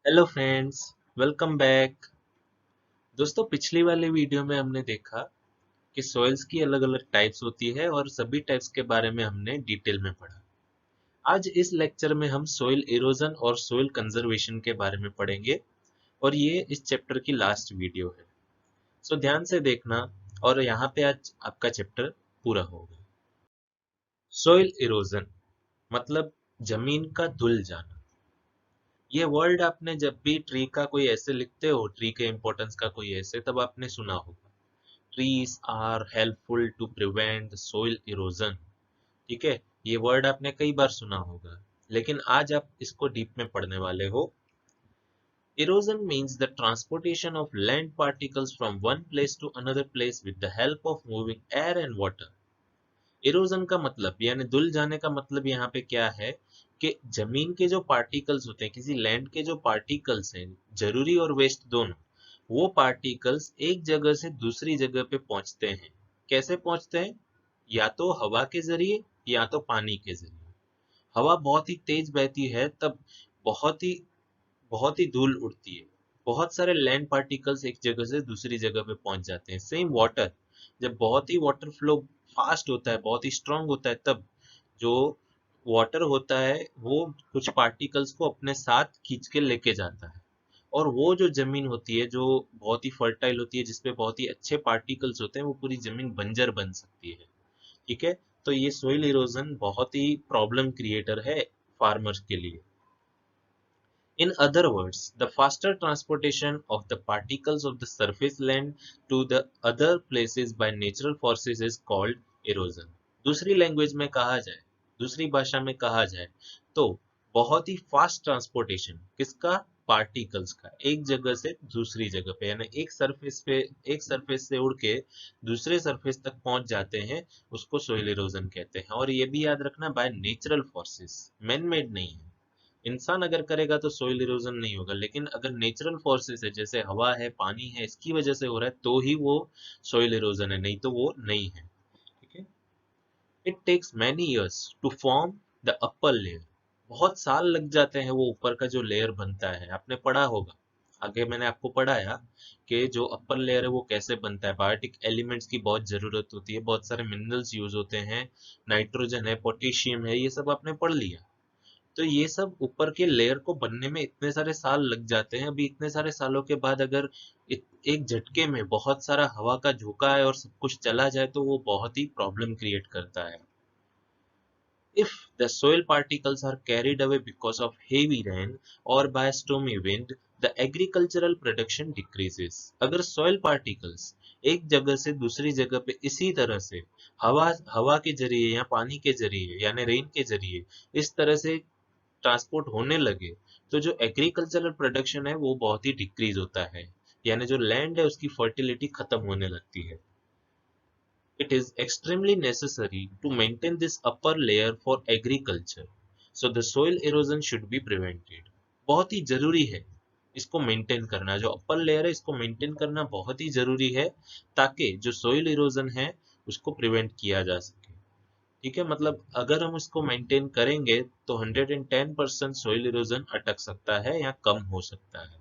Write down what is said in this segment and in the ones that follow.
Hello friends, welcome back. दोस्तों, पिछली वाले वीडियो में हमने देखा कि सॉइल्स की अलग अलग टाइप्स होती है और सभी टाइप्स के बारे में हमने डिटेल में पढ़ा। आज इस लेक्चर में हम सॉइल इरोजन और सॉइल कंजर्वेशन के बारे में पढ़ेंगे और ये इस चैप्टर की लास्ट वीडियो है। सो ध्यान से देखना और यहाँ पे आज आपका चैप्टर पूरा होगा। सॉइल इरोजन मतलब जमीन का धुल जाना। ये वर्ड आपने जब भी ट्री का कोई ऐसे लिखते हो, ट्री के इंपॉर्टेंस का कोई ऐसे, तब आपने सुना होगा। Trees are helpful to prevent soil erosion. ठीक है, ये वर्ड आपने कई बार सुना होगा, लेकिन आज आप इसको डीप में पढ़ने वाले हो। Erosion means the transportation of land particles from one place to another place with the help of moving air and water. Erosion का मतलब यानी धुल जाने का मतलब यहाँ पे क्या है कि जमीन के जो पार्टिकल्स होते हैं, किसी लैंड के जो पार्टिकल्स हैं, जरूरी और वेस्ट दोनों, वो पार्टिकल्स एक जगह से दूसरी जगह पे पहुंचते हैं। कैसे पहुंचते हैं? या तो हवा के जरिए या तो पानी के जरिए। हवा बहुत ही तेज बहती है तब बहुत ही बहुत ही धूल उड़ती है। बहुत सारे लैंड पार्टिकल्स एक जगह से दूसरी जगह पे पहुंच जाते हैं। सेम वाटर, जब बहुत ही वाटर फ्लो फास्ट होता है, बहुत ही स्ट्रांग होता है, तब जो वाटर होता है वो कुछ पार्टिकल्स को अपने साथ खींच के लेके जाता है। और वो जो जमीन होती है जो बहुत ही फर्टाइल होती है, जिसपे बहुत ही अच्छे पार्टिकल्स होते हैं, वो पूरी जमीन बंजर बन सकती है। ठीक है, तो ये सोइल इरोजन बहुत ही प्रॉब्लम क्रिएटर है फार्मर्स के लिए। In other words, the faster transportation of the particles of the surface land to the other places by natural forces is called erosion. दूसरी लैंग्वेज में कहा जाए, दूसरी भाषा में कहा जाए तो बहुत ही फास्ट ट्रांसपोर्टेशन किसका? पार्टिकल्स का, एक जगह से दूसरी जगह पे, यानी एक सरफेस से उड़ के दूसरे सरफेस तक पहुंच जाते हैं, उसको सोइल इरोजन कहते हैं। और ये भी याद रखना, by natural forces, man made नहीं है। इंसान अगर करेगा तो सोइल इरोजन नहीं होगा, लेकिन अगर नेचुरल फोर्सेस है, जैसे हवा है, पानी है, इसकी वजह से हो रहा है, तो ही वो सोइल इरोजन है, नहीं तो वो नहीं है। ठीक है। It takes many years to form the upper layer. बहुत साल लग जाते हैं वो ऊपर का जो लेयर बनता है। आपने पढ़ा होगा, आगे मैंने आपको पढ़ाया कि जो अपर लेयर है वो कैसे बनता है। बायोटिक एलिमेंट्स की बहुत जरूरत होती है, बहुत सारे मिनरल्स यूज होते हैं, नाइट्रोजन है, पोटेशियम है, ये सब आपने पढ़ लिया। तो ये सब ऊपर के लेयर को बनने में इतने सारे साल लग जाते हैं। अभी इतने सारे सालों के बाद अगर एक झटके में बहुत सारा हवा का झोंका है और सब कुछ चला जाए तो वो बहुत ही प्रॉब्लम क्रिएट करता है। If the soil particles are carried away because of heavy rain or by stormy wind, the agricultural production decreases. अगर soil particles एक जगह से दूसरी जगह पे इसी तरह से हवा हवा के जरिए या पानी के जरिए यानी रेन के जरिए इस तरह से ट्रांसपोर्ट होने लगे, तो जो एग्रीकल्चरल प्रोडक्शन है वो बहुत ही डिक्रीज होता है, यानी जो लैंड है उसकी फर्टिलिटी खत्म होने लगती है। It is extremely necessary to maintain this upper layer for agriculture. So the soil erosion should be prevented. बहुत ही जरूरी है इसको मेंटेन करना, जो अपर लेयर है इसको मेंटेन करना बहुत ही जरूरी है, ताकि जो सोइल इरोजन है उसको प्रिवेंट किया जा सके। ठीक है, मतलब अगर हम इसको मेंटेन करेंगे तो 110% सोइल इरोजन अटक सकता है या कम हो सकता है।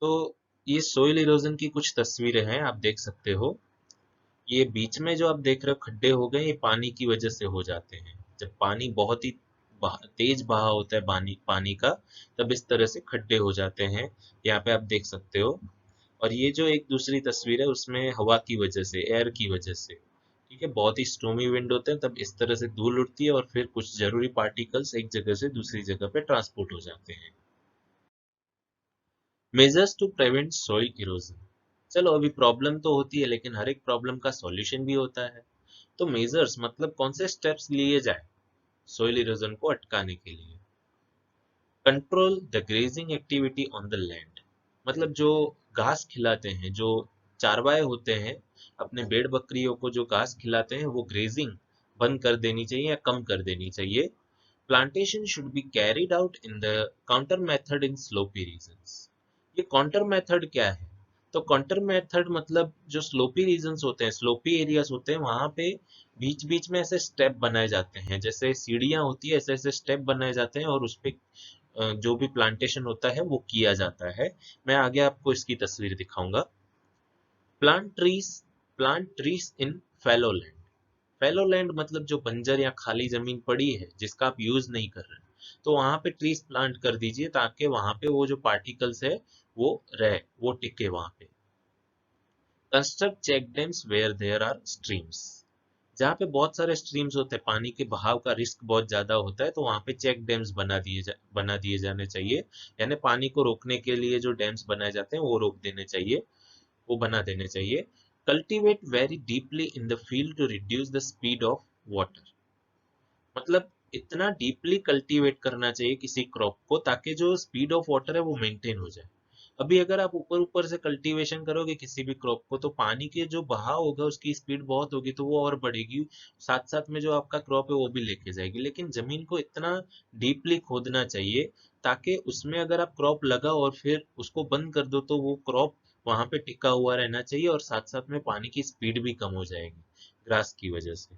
तो ये सोइल इरोजन की कुछ तस्वीरें हैं, आप देख सकते हो। ये बीच में जो आप देख रहे हो खड्डे हो गए, ये पानी की वजह से हो जाते हैं। जब पानी बहुत ही तेज बहाव होता है पानी पानी का, तब इस तरह से खड्डे हो जाते हैं। यहाँ पे आप देख सकते हो। और ये जो एक दूसरी तस्वीर है उसमें हवा की वजह से, एयर की वजह से, ठीक है, बहुत ही स्टॉर्मी विंड होते हैं, तब इस तरह से धूल उड़ती है और फिर कुछ जरूरी पार्टिकल्स एक जगह से दूसरी जगह पे ट्रांसपोर्ट हो जाते हैं। Measures to prevent soil erosion. चलो, अभी प्रॉब्लम तो होती है लेकिन हर एक प्रॉब्लम का सॉल्यूशन भी होता है। तो मेजर्स मतलब कौन से स्टेप्स लिए जाए सोइल इरोजन को अटकाने के लिए। Control the grazing activity on the land, मतलब जो घास खिलाते हैं, जो चारवाए होते हैं, अपने भेड़ बकरियों को जो घास खिलाते हैं, वो ग्रेजिंग बंद कर देनी चाहिए या कम कर देनी चाहिए। Plantation should be carried out in the counter method in slopy regions. ये काउंटर मेथड क्या है? तो काउंटर मेथड मतलब जो स्लोपी रीजन्स होते हैं, स्लोपी एरियाज होते हैं, वहां पे बीच बीच में ऐसे स्टेप बनाए जाते हैं, जैसे सीढ़ियां होती है, ऐसे ऐसे स्टेप बनाए जाते हैं और उस पे जो भी प्लांटेशन होता है वो किया जाता है। मैं आगे आपको इसकी तस्वीर दिखाऊंगा। Plant trees plant trees in fallow land. Fallow land मतलब जो बंजर या खाली जमीन पड़ी है जिसका आप यूज नहीं कर रहे, तो वहां पे ट्रीज प्लांट कर दीजिए ताकि वहां पे वो जो पार्टिकल्स है वो रहे, वो टिके वहां पे। Construct check dams where there are streams. जहाँ पे बहुत सारे स्ट्रीम्स होते हैं, पानी के बहाव का रिस्क बहुत ज्यादा होता है, तो वहां पे चेक डैम्स बना दिए जाने चाहिए। यानी पानी को रोकने के लिए जो डैम्स बनाए जाते हैं वो रोक देने चाहिए, वो बना देने चाहिए। Cultivate very deeply in the field to reduce the speed of water. मतलब इतना डीपली कल्टीवेट करना चाहिए किसी क्रॉप को ताकि जो स्पीड ऑफ वाटर है वो मेंटेन हो जाए। अभी अगर आप ऊपर ऊपर से कल्टीवेशन करोगे किसी भी क्रॉप को, तो पानी के जो बहाव होगा उसकी स्पीड बहुत होगी, तो वो और बढ़ेगी, साथ साथ में जो आपका क्रॉप है वो भी लेके जाएगी। लेकिन जमीन को इतना डीपली खोदना चाहिए ताकि उसमें अगर आप क्रॉप लगाओ और फिर उसको बंद कर दो तो वो क्रॉप वहां पे टिका हुआ रहना चाहिए, और साथ साथ में पानी की स्पीड भी कम हो जाएगी ग्रास की वजह से।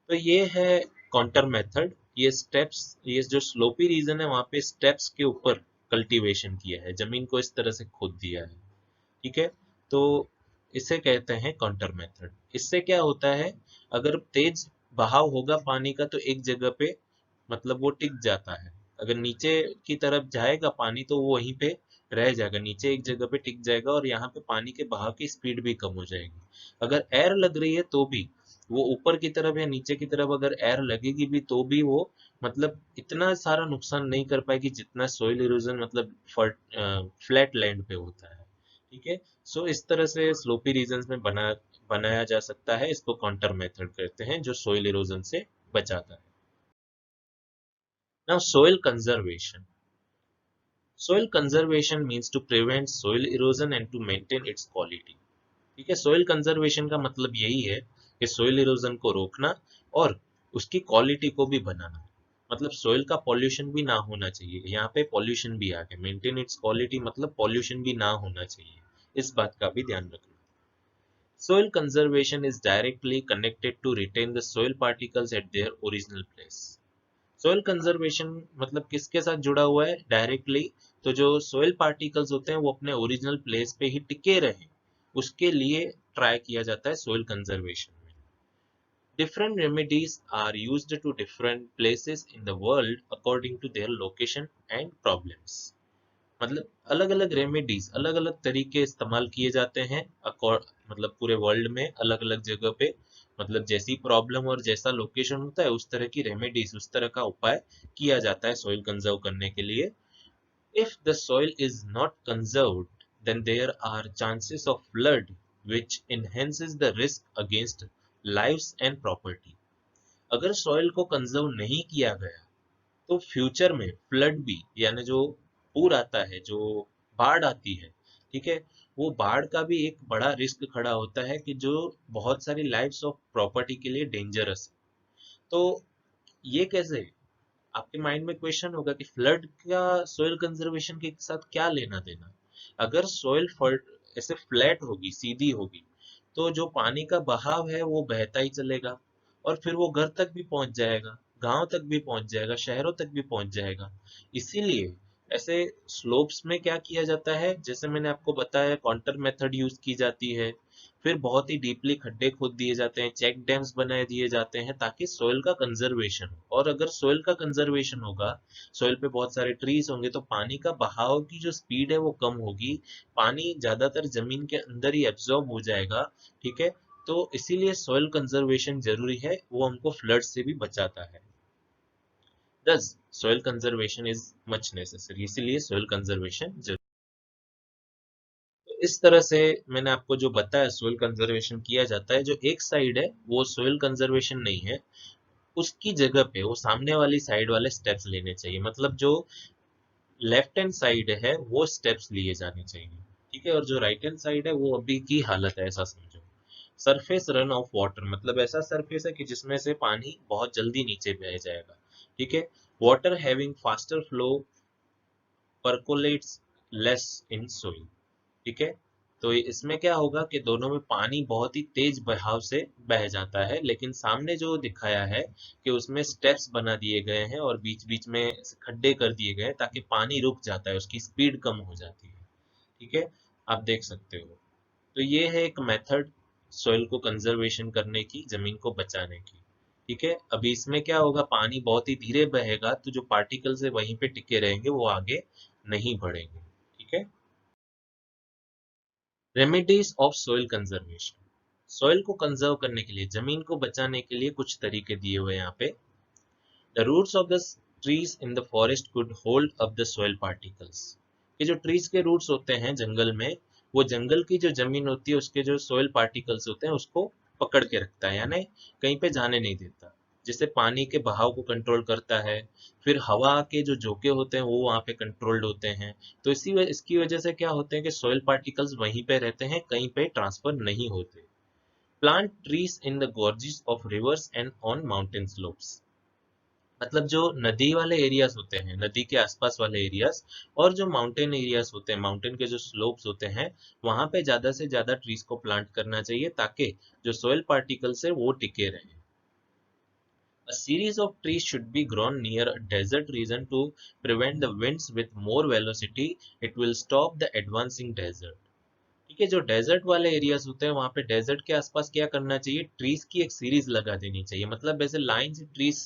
तो ये है काउंटर मेथड। ये स्टेप्स, ये जो स्लोपी रीजन है वहां पे स्टेप्स के ऊपर कल्टीवेशन किया है, जमीन को इस तरह से खोद दिया है। ठीक है, तो इसे कहते हैं काउंटर मेथड। इससे क्या होता है, अगर तेज बहाव होगा पानी का तो एक जगह पे मतलब वो टिक जाता है। अगर नीचे की तरफ जाएगा पानी तो वो वहीं पे रह जाएगा, नीचे एक जगह पे टिक जाएगा, और यहाँ पे पानी के बहाव की स्पीड भी कम हो जाएगी। अगर एयर लग रही है तो भी वो ऊपर की तरफ या नीचे की तरफ अगर एयर लगेगी भी तो भी वो मतलब इतना सारा नुकसान नहीं कर पाएगी जितना सोइल इरोजन मतलब फ्लैट लैंड पे होता है। ठीक है, सो इस तरह से स्लोपी रीजन में बनाया जा सकता है। इसको काउंटर मेथड कहते हैं जो सोइल इरोजन से बचाता है। Now, soil conservation. Soil conservation means to prevent soil erosion and to maintain its quality. ठीक है, सोइल कंजर्वेशन का मतलब यही है कि सोइल इरोजन को रोकना और उसकी क्वालिटी को भी बनाना। मतलब सोइल का पॉल्यूशन भी ना होना चाहिए, यहाँ पे पॉल्यूशन भी आ गया। मेंटेन इट्स क्वालिटी मतलब पॉल्यूशन भी ना होना चाहिए, इस बात का भी ध्यान रखना। Soil conservation is directly connected to retain the soil particles at their original place. Soil conservation मतलब किसके साथ जुड़ा हुआ है डायरेक्टली, तो जो सोयल पार्टिकल्स होते हैं वो अपने ओरिजिनल प्लेस पे ही टिके रहे, उसके लिए ट्राई किया जाता है सोयल कंजर्वेशन में। Different remedies are used to different places in the world according to their location and problems. मतलब अलग अलग रेमेडीज, अलग अलग तरीके इस्तेमाल किए जाते हैं मतलब पूरे वर्ल्ड में अलग अलग जगह पे, मतलब जैसी प्रॉब्लम और जैसा लोकेशन होता है उस तरह की रेमेडीज, उस तरह का उपाय किया जाता है सॉइल कंजर्व करने के लिए। If the soil is not conserved then there are chances of flood which enhances the risk against lives and property। अगर सॉइल को कंजर्व नहीं किया गया तो फ्यूचर में फ्लड भी, यानी जो पूर आता है, जो बाढ़ आती है, ठीक है, वो बाढ़ का भी एक बड़ा रिस्क खड़ा होता है कि जो बहुत सारी लाइव्स ऑफ प्रॉपर्टी के लिए डेंजरस है। तो ये कैसे, आपके माइंड में क्वेश्चन होगा कि फ्लड का सोइल कंजर्वेशन के साथ क्या लेना देना। अगर सोइल ऐसे फ्लैट होगी, सीधी होगी, तो जो पानी का बहाव है वो बहता ही चलेगा, और फिर वो घर तक भी पहुंच जाएगा, गांव तक भी पहुंच जाएगा, शहरों तक भी पहुंच जाएगा। इसीलिए ऐसे स्लोप्स में क्या किया जाता है, जैसे मैंने आपको बताया काउंटर मेथड यूज की जाती है, फिर बहुत ही डीपली खड्डे खोद दिए जाते हैं, चेक डैम्स बनाए दिए जाते हैं ताकि सोइल का कंजर्वेशन हो। और अगर सोइल का कंजर्वेशन होगा, सोइल पे बहुत सारे ट्रीज होंगे, तो पानी का बहाव की जो स्पीड है वो कम होगी, पानी ज्यादातर जमीन के अंदर ही एब्जॉर्ब हो जाएगा। ठीक है, तो इसीलिए सोइल कंजर्वेशन जरूरी है, वो हमको फ्लड से भी बचाता है। Thus, soil conservation is much necessary। इसीलिए soil conservation जरूरी। तो इस तरह से मैंने आपको जो बताया सोइल कंजर्वेशन किया जाता है। जो एक साइड है वो सोइल कंजर्वेशन नहीं है, उसकी जगह पे वो सामने वाली साइड वाले स्टेप्स लेने चाहिए। मतलब जो लेफ्ट हैंड साइड है वो स्टेप्स लिए जाने चाहिए, ठीक है, और जो राइट हैंड साइड है वो अभी की हालत है ऐसा समझो। सरफेस रन ऑफ वाटर मतलब ऐसा सरफेस है कि जिसमें से पानी बहुत जल्दी नीचे बह जाएगा। ठीक है, water having faster flow percolates less in soil. ठीक है, तो इसमें क्या होगा कि दोनों में पानी बहुत ही तेज बहाव से बह जाता है, लेकिन सामने जो दिखाया है कि उसमें स्टेप्स बना दिए गए हैं और बीच बीच में खड्डे कर दिए गए हैं ताकि पानी रुक जाता है, उसकी स्पीड कम हो जाती है। ठीक है, आप देख सकते हो। तो ये है एक मेथड सॉइल को कंजर्वेशन करने की, जमीन को बचाने की। ठीक है, अभी इसमें क्या होगा, पानी बहुत ही धीरे बहेगा तो जो पार्टिकल्स है वहीं पे टिके रहेंगे, वो आगे नहीं बढ़ेंगे। ठीक है, remedies of soil conservation. Soil को कंजर्व करने के लिए, जमीन को बचाने के लिए कुछ तरीके दिए हुए हैं यहाँ पे। The roots of the trees in the forest could hold up the soil particles. ये जो ट्रीज के रूट्स होते हैं जंगल में, वो जंगल की जो जमीन होती है उसके जो सॉइल पार्टिकल्स होते हैं उसको पकड़ के रखता है, यानी कहीं पे जाने नहीं देता, जिससे पानी के बहाव को कंट्रोल करता है। फिर हवा के जो झोंके होते हैं वो वहां पे कंट्रोल्ड होते हैं। तो इसकी वजह से क्या होते हैं कि सॉइल पार्टिकल्स वहीं पे रहते हैं, कहीं पे ट्रांसफर नहीं होते। Plant trees in the gorges of reverse and on mountain slopes. मतलब जो नदी वाले एरियाज होते हैं, नदी के आसपास वाले एरियाज, और जो माउंटेन एरियाज होते हैं, माउंटेन के जो स्लोप्स होते हैं, वहां पे ज्यादा से ज्यादा ट्रीज को प्लांट करना चाहिए ताकि जो सॉइल पार्टिकल्स है वो टिके रहें। A series of trees should be grown near a desert region to prevent the winds with more velocity. It will stop the advancing desert. ठीक है, जो डेजर्ट वाले एरियाज होते हैं वहां पे डेजर्ट के आसपास क्या करना चाहिए, ट्रीज की एक सीरीज लगा देनी चाहिए, मतलब ऐसे लाइन से ट्रीज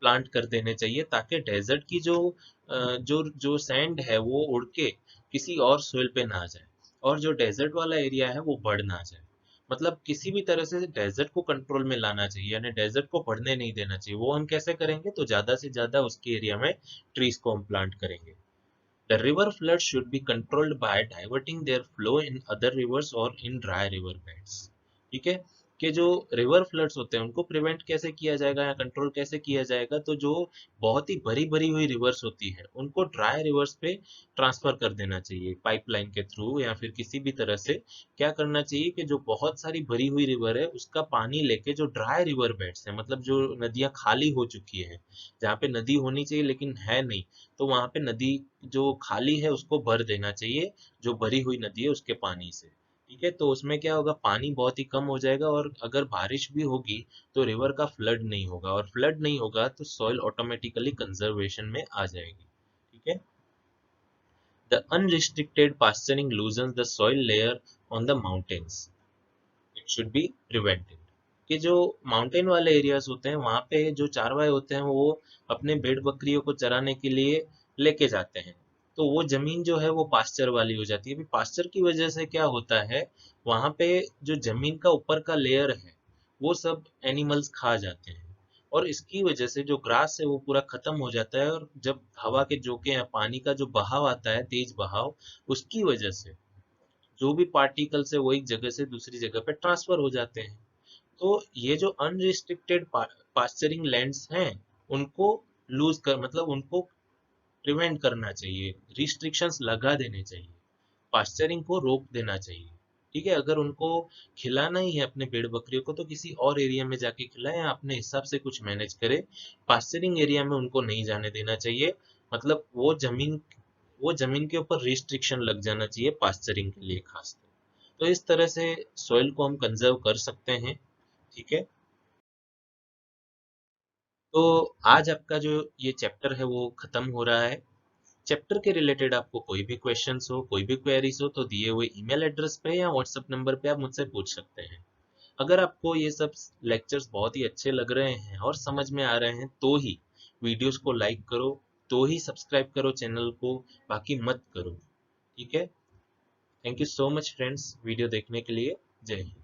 प्लांट कर देने चाहिए ताकि डेजर्ट की जो सैंड है वो उड़ के किसी और सोइल पे ना जाए, और जो डेजर्ट वाला एरिया है वो बढ़ ना जाए। मतलब किसी भी तरह से डेजर्ट को कंट्रोल में लाना चाहिए, यानी डेजर्ट को बढ़ने नहीं देना चाहिए। वो हम कैसे करेंगे, तो ज्यादा से ज्यादा उसके एरिया में ट्रीज को हम प्लांट करेंगे। The river floods should be controlled by diverting their flow in other rivers or in dry river beds. ठीक है, कि जो रिवर फ्लड्स होते हैं उनको प्रिवेंट कैसे किया जाएगा या कंट्रोल कैसे किया जाएगा, तो जो बहुत ही भरी भरी हुई रिवर्स होती है उनको ड्राई रिवर्स पे ट्रांसफर कर देना चाहिए, पाइपलाइन के थ्रू या फिर किसी भी तरह से। क्या करना चाहिए कि जो बहुत सारी भरी हुई रिवर है उसका पानी लेके जो ड्राई रिवर बेड्स है, मतलब जो नदियां खाली हो चुकी है, जहाँ पे नदी होनी चाहिए लेकिन है नहीं, तो वहां पे नदी जो खाली है उसको भर देना चाहिए, जो भरी हुई नदी है उसके पानी से। ठीक है, तो उसमें क्या होगा, पानी बहुत ही कम हो जाएगा, और अगर बारिश भी होगी तो रिवर का फ्लड नहीं होगा, और फ्लड नहीं होगा तो सॉइल ऑटोमेटिकली कंजर्वेशन में आ जाएगी। ठीक है, the unrestricted pasturing loosens the soil layer on the mountains. It should be prevented. कि जो माउंटेन वाले एरियाज होते हैं वहां पे जो चारवाए होते हैं वो अपने भेड़ बकरियों को चराने के लिए लेके जाते हैं, तो वो जमीन जो है वो पास्चर वाली हो जाती है। अभी पास्चर की वजह से क्या होता है, वहां पे जो जमीन का ऊपर का लेयर है वो सब एनिमल्स खा जाते हैं, और इसकी वजह से जो ग्रास है वो पूरा खत्म हो जाता है, और जब हवा के झोंके या पानी का जो बहाव आता है, तेज बहाव, उसकी वजह से जो भी पार्टिकल्स है वो एक जगह से दूसरी जगह पे ट्रांसफर हो जाते हैं। तो ये जो अनरिस्ट्रिक्टेड पास्चरिंग लैंड्स हैं उनको लूज कर, मतलब उनको प्रिवेंट करना चाहिए, रिस्ट्रिक्शंस लगा देने चाहिए, पास्चरिंग को रोक देना चाहिए। ठीक है, अगर उनको खिलाना ही है अपने भेड़ बकरियों को तो किसी और एरिया में जाके खिलाएं या अपने हिसाब से कुछ मैनेज करें। पास्चरिंग एरिया में उनको नहीं जाने देना चाहिए, मतलब वो जमीन के ऊपर रिस्ट्रिक्शन लग जाना चाहिए पास्चरिंग के लिए खास। तो इस तरह से सॉइल को हम कंजर्व कर सकते हैं। ठीक है, तो आज आपका जो ये चैप्टर है वो खत्म हो रहा है। चैप्टर के रिलेटेड आपको कोई भी क्वेश्चंस हो, कोई भी क्वेरीज हो, तो दिए हुए ईमेल एड्रेस पे या व्हाट्सएप नंबर पे आप मुझसे पूछ सकते हैं। अगर आपको ये सब लेक्चर्स बहुत ही अच्छे लग रहे हैं और समझ में आ रहे हैं तो ही वीडियोस को लाइक करो, तो ही सब्सक्राइब करो चैनल को, बाकी मत करो। ठीक है, thank you so much friends video देखने के लिए। जय हिंद।